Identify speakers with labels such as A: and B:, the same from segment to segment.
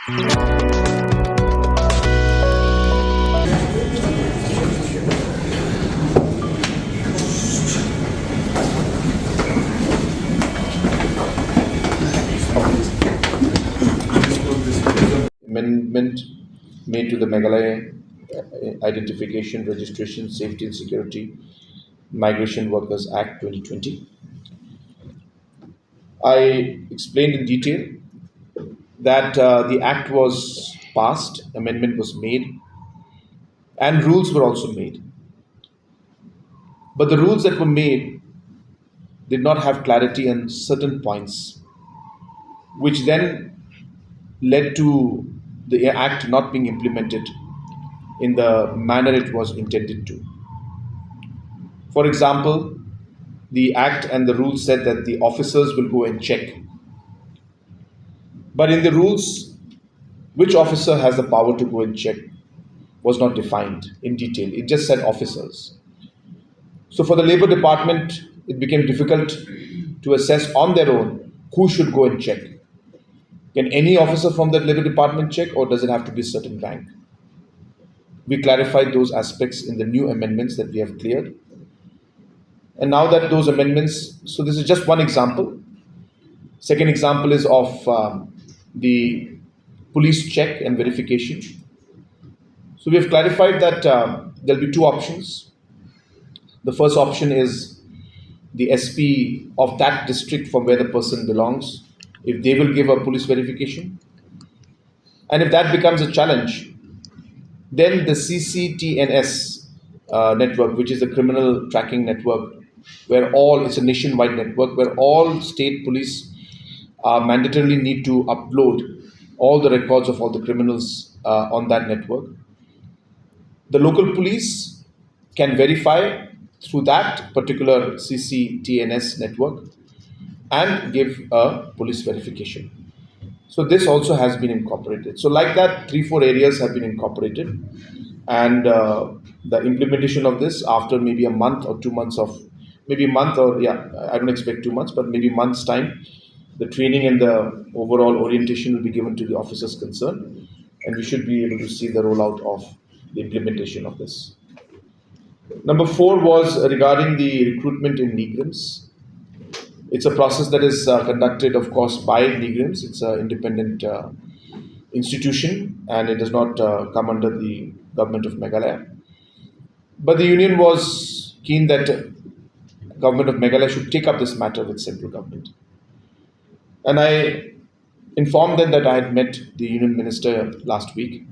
A: Amendment made to the Meghalaya Identification, Registration, Safety and Security Migration Workers Act 2020. I explained in detail that the act was passed, amendment was made, and rules were also made. But the rules that were made did not have clarity on certain points, which then led to the act not being implemented in the manner it was intended to. For example, the act and the rules said that the officers will go and check. But in the rules, which officer has the power to go and check was not defined in detail. It just said officers. So for the Labour Department, it became difficult to assess on their own who should go and check. Can any officer from that Labour Department check, or does it have to be a certain rank? We clarified those aspects in the new amendments that we have cleared. And now that those amendments, so this is just one example. Second example is of the police check and verification. So we have clarified that there'll be two options. The first option is the SP of that district from where the person belongs, if they will give a police verification. And if that becomes a challenge, then the CCTNS network, which is the criminal tracking network, where it's a nationwide network where all state police mandatorily need to upload all the records of all the criminals on that network. The local police can verify through that particular CCTNS network and give a police verification. So this also has been incorporated. So like that, 3-4 areas have been incorporated, and the implementation of this after maybe a month or 2 months of, maybe a month or I don't expect 2 months, but maybe months time, the training and the overall orientation will be given to the officers concerned, and we should be able to see the rollout of the implementation of this. Number 4 was regarding the recruitment in NIGRIMS. It's a process that is conducted, of course, by NIGRIMS. It's an independent institution, and it does not come under the government of Meghalaya. But the union was keen that government of Meghalaya should take up this matter with central government. And I informed them that I had met the union minister last week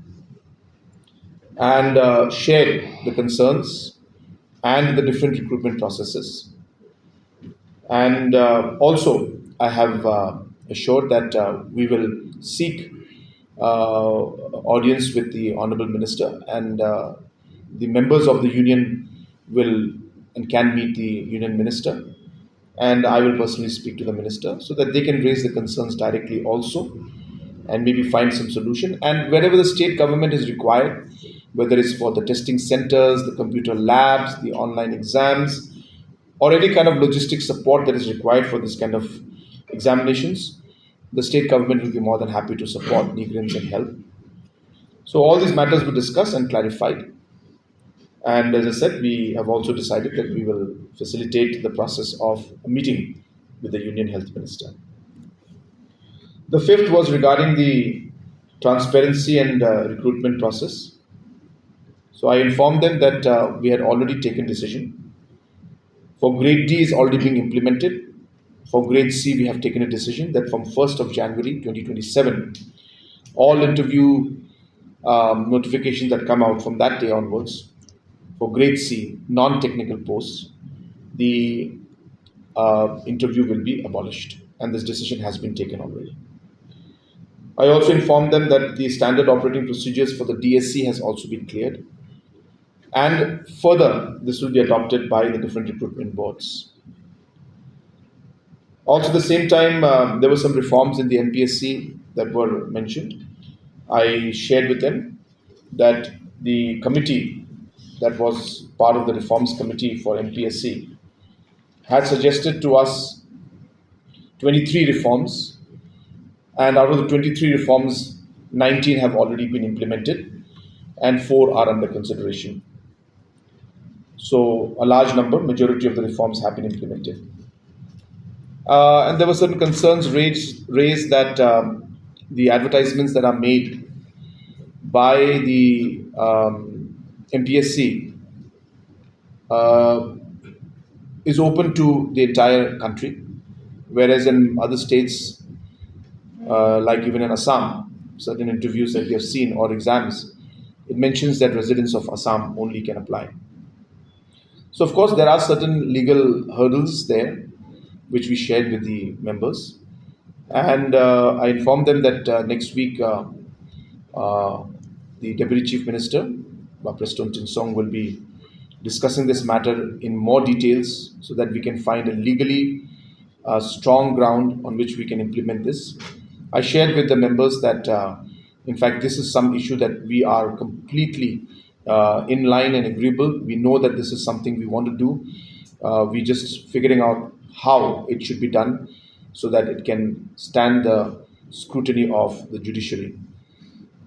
A: and shared the concerns and the different recruitment processes. And also, I have assured that we will seek audience with the Honourable Minister, and the members of the union will and can meet the union minister, and I will personally speak to the minister so that they can raise the concerns directly also and maybe find some solution. And wherever the state government is required, whether it's for the testing centers, the computer labs, the online exams, or any kind of logistic support that is required for this kind of examinations, the state government will be more than happy to support NIGRIMS and help. So all these matters were discussed and clarified. And as I said, we have also decided that we will facilitate the process of a meeting with the Union Health Minister. The 5th was regarding the transparency and recruitment process. So I informed them that we had already taken decision. For grade D is already being implemented. For grade C, we have taken a decision that from 1st of January 2027, all interview notifications that come out from that day onwards, for grade C, non-technical posts, the interview will be abolished, and this decision has been taken already. I also informed them that the standard operating procedures for the DSC has also been cleared, and further, this will be adopted by the different recruitment boards. Also, at the same time, there were some reforms in the NPSC that were mentioned. I shared with them that the committee that was part of the reforms committee for NPSC had suggested to us 23 reforms, and out of the 23 reforms, 19 have already been implemented, and 4 are under consideration. So a large number, majority of the reforms have been implemented. And there were certain concerns raised that the advertisements that are made by the MPSC uh, is open to the entire country, whereas in other states, like even in Assam, certain interviews that we have seen or exams, it mentions that residents of Assam only can apply. So, of course, there are certain legal hurdles there, which we shared with the members. And I informed them that next week uh, the Deputy Chief Minister, Preston Tinsong, will be discussing this matter in more details so that we can find a legally strong ground on which we can implement this. I shared with the members that, in fact, this is some issue that we are completely in line and agreeable. We know that this is something we want to do. We just figuring out how it should be done so that it can stand the scrutiny of the judiciary.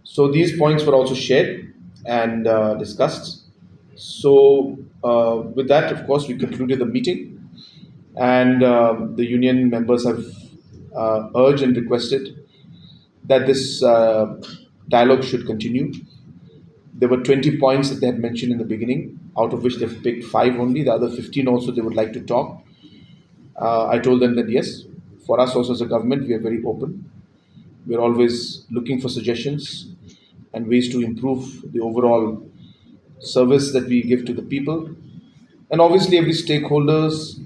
A: So these points were also shared and discussed. So with that, of course, we concluded the meeting, and the union members have urged and requested that this dialogue should continue. There were 20 points that they had mentioned in the beginning, out of which they've picked 5 only. The other 15 also they would like to talk. I told them that yes, for us also as a government, we are very open. We're always looking for suggestions and ways to improve the overall service that we give to the people. And obviously, every stakeholder's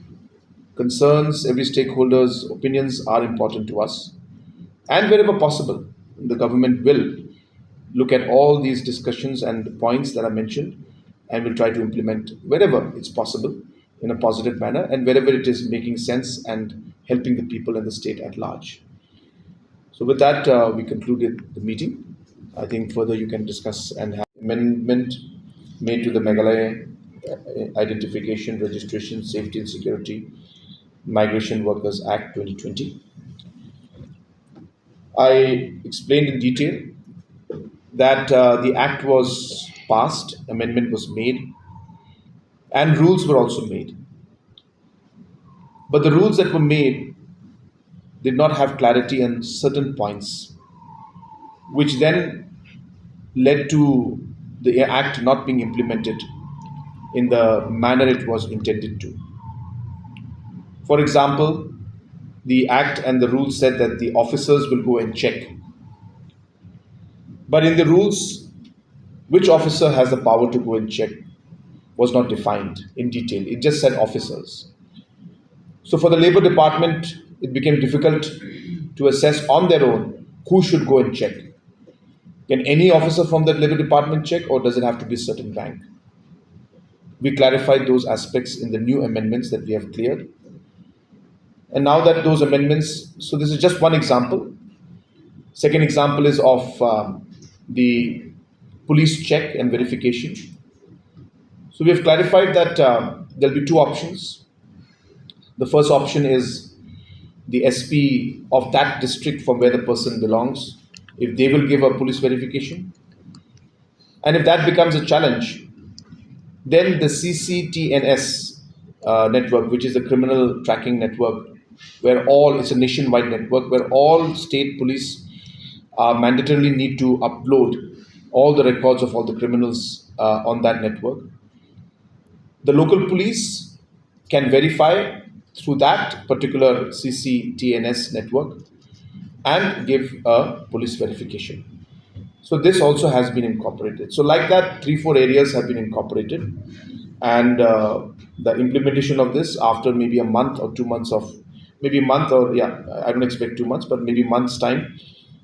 A: concerns, every stakeholder's opinions are important to us. And wherever possible, the government will look at all these discussions and points that are mentioned and will try to implement wherever it's possible in a positive manner and wherever it is making sense and helping the people and the state at large. So, with that, we concluded the meeting. I think further you can discuss and have amendment made to the Meghalaya Identification, Registration, Safety and Security Migration Workers Act 2020. I explained in detail that the act was passed, amendment was made, and rules were also made. But the rules that were made did not have clarity on certain points, which then led to the act not being implemented in the manner it was intended to. For example, the act and the rules said that the officers will go and check. But in the rules, which officer has the power to go and check was not defined in detail. It just said officers. So for the Labour Department, it became difficult to assess on their own who should go and check. Can any officer from the Labour Department check, or does it have to be a certain rank? We clarified those aspects in the new amendments that we have cleared. And now that those amendments, so this is just one example. Second example is of the police check and verification. So we have clarified that there'll be 2 options. The first option is the SP of that district from where the person belongs, if they will give a police verification. And if that becomes a challenge, then the CCTNS network, which is the criminal tracking network, where it's a nationwide network where all state police mandatorily need to upload all the records of all the criminals on that network. The local police can verify through that particular CCTNS network and give a police verification. So this also has been incorporated. So like that, 3-4 areas have been incorporated, and the implementation of this after maybe a month or 2 months of maybe a month or I don't expect 2 months, but maybe months time,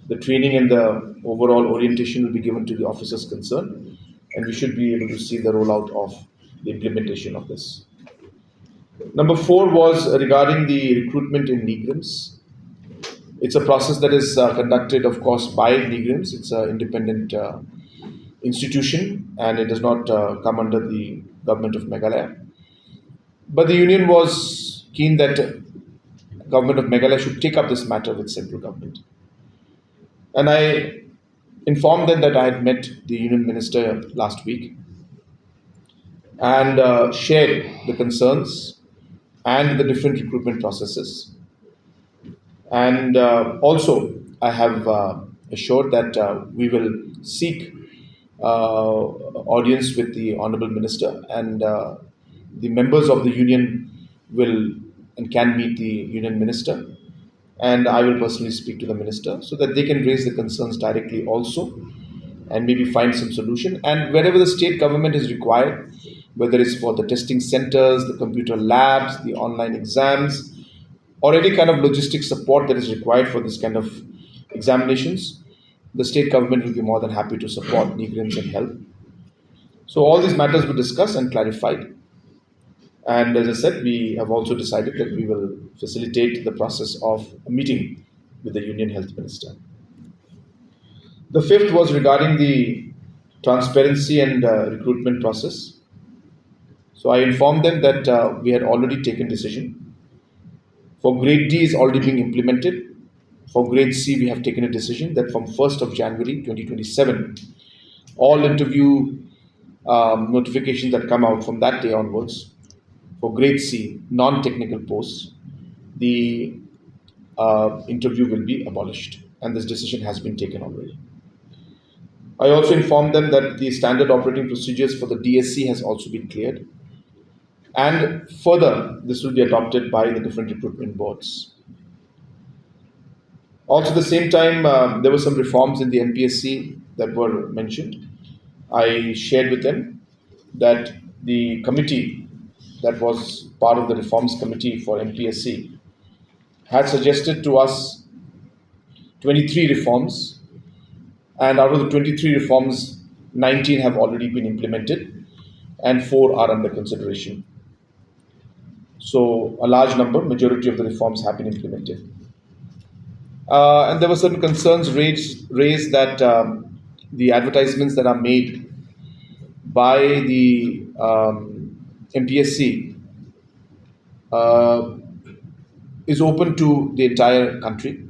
A: the training and the overall orientation will be given to the officers concerned, and we should be able to see the rollout of the implementation of this. Number 4 was regarding the recruitment in Negrams. It's a process that is conducted, of course, by Negrams. It's an independent institution, and it does not come under the government of Meghalaya. But the union was keen that government of Meghalaya should take up this matter with central government. And I Informed them that I had met the union minister last week and shared the concerns and the different recruitment processes. And also, I have assured that we will seek audience with the Honorable Minister, and the members of the union will and can meet the union minister. And I will personally speak to the minister so that they can raise the concerns directly also and maybe find some solution. And wherever the state government is required, whether it's for the testing centers, the computer labs, the online exams, or any kind of logistic support that is required for this kind of examinations, the state government will be more than happy to support Nigrians and help. So all these matters were discussed and clarified. And as I said, we have also decided that we will facilitate the process of a meeting with the Union Health Minister. The fifth was regarding the transparency and recruitment process. So I informed them that we had already taken decision. For grade D is already being implemented. For grade C, we have taken a decision that from 1st of January 2027, all interview notifications that come out from that day onwards for grade C, non-technical posts, the interview will be abolished, and this decision has been taken already. I also informed them that the standard operating procedures for the DSC has also been cleared, and further, this will be adopted by the different recruitment boards. Also, at the same time, there were some reforms in the NPSC that were mentioned. I shared with them that the committee that was part of the reforms committee for NPSC had suggested to us 23 reforms, and out of the 23 reforms, 19 have already been implemented and 4 are under consideration. So, a large number, majority of the reforms have been implemented. And there were certain concerns raised that the advertisements that are made by the MPSC is open to the entire country,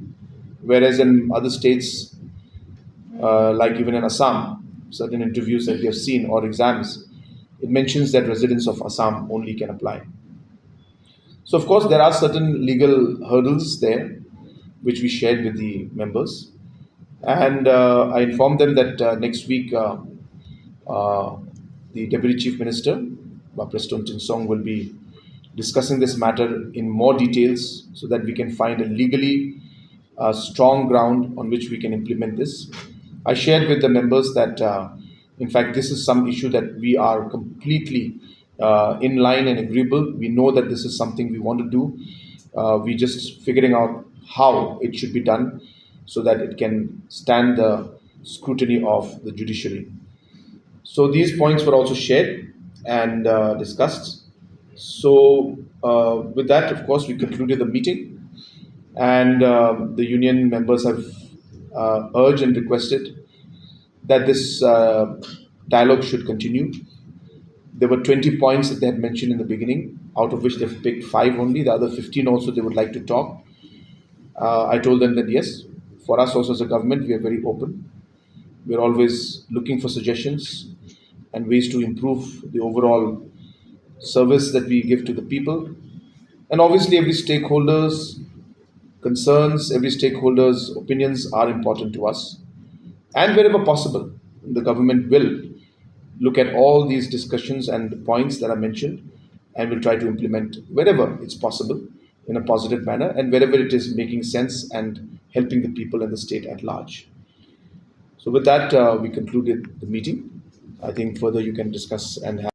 A: whereas in other states, like even in Assam, certain interviews that we have seen or exams, it mentions that residents of Assam only can apply. So, of course, there are certain legal hurdles there, which we shared with the members. And I informed them that next week the Deputy Chief Minister, Preston Tinsong, will be discussing this matter in more details so that we can find a legally strong ground on which we can implement this. I shared with the members that, in fact, this is some issue that we are completely in line and agreeable. We know that this is something we want to do. We just figuring out how it should be done so that it can stand the scrutiny of the judiciary. So these points were also shared and discussed. So with that, of course, we concluded the meeting, and the union members have urged and requested that this dialogue should continue. There were 20 points that they had mentioned in the beginning, out of which they've picked 5 only. The other 15 also they would like to talk. I told them that yes, for us also as a government, we are very open. We're always looking for suggestions and ways to improve the overall service that we give to the people. And obviously, every stakeholder's concerns, every stakeholder's opinions are important to us. And wherever possible, the government will look at all these discussions and points that are mentioned and will try to implement wherever it's possible in a positive manner and wherever it is making sense and helping the people and the state at large. So, with that, we concluded the meeting. I think further you can discuss and have.